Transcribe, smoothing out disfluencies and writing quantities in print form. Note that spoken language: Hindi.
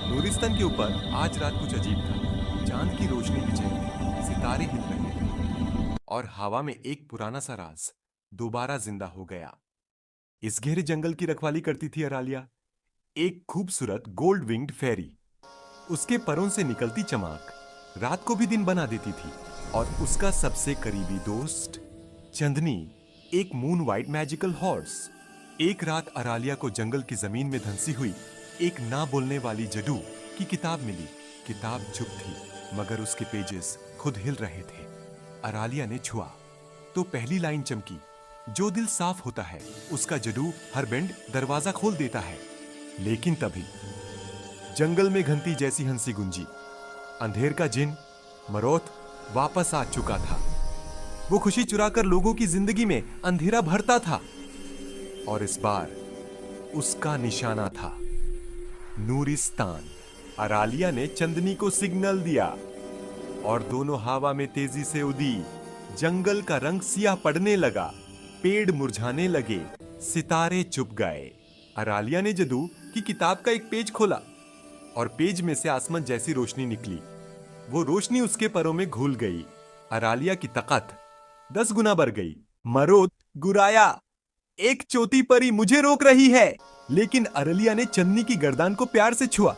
नूरिस्तान के ऊपर आज रात कुछ अजीब था। चांद की रोशनी बिछी थी, सितारे हिल रहे थे और हवा में एक पुराना सा राज दोबारा जिंदा हो गया। इस गहरे जंगल की रखवाली करती थी अरालिया, एक खूबसूरत गोल्ड विंग्ड फेरी। उसके परों से निकलती चमक रात को भी दिन बना देती थी। और उसका सबसे करीबी दोस्त चंदनी, एक मून वाइट मैजिकल हॉर्स। एक रात अरालिया को जंगल की जमीन में धंसी हुई एक ना बोलने वाली जदू की किताब मिली। किताब चुप थी, मगर उसके पेजेस खुद हिल रहे थे। अरालिया ने छुआ तो पहली लाइन चमकी, जो दिल साफ होता है उसका जदू हर बेंड दरवाजा खोल देता है। लेकिन तभी जंगल में घंटी जैसी हंसी गुंजी। अंधेर का जिन मरोत वापस आ चुका था। वो खुशी चुराकर लोगों की जिंदगी में अंधेरा भरता था। और इस बार उसका निशाना था नूरिस्तान। अरालिया ने चंदनी को सिग्नल दिया और दोनों हवा में तेजी से उड़ी। जंगल का रंग सियाह पड़ने लगा, पेड़ मुरझाने लगे, सितारे चुप गए। अरालिया ने जदू की किताब का एक पेज खोला और पेज में से आसमान जैसी रोशनी निकली। वो रोशनी उसके परों में घुल गई। अरालिया की ताकत 10 गुना बढ़ गई। मरोत गुराया, एक चोटी परी मुझे रोक रही है। लेकिन अरलिया ने चन्नी की गर्दन को प्यार से छुआ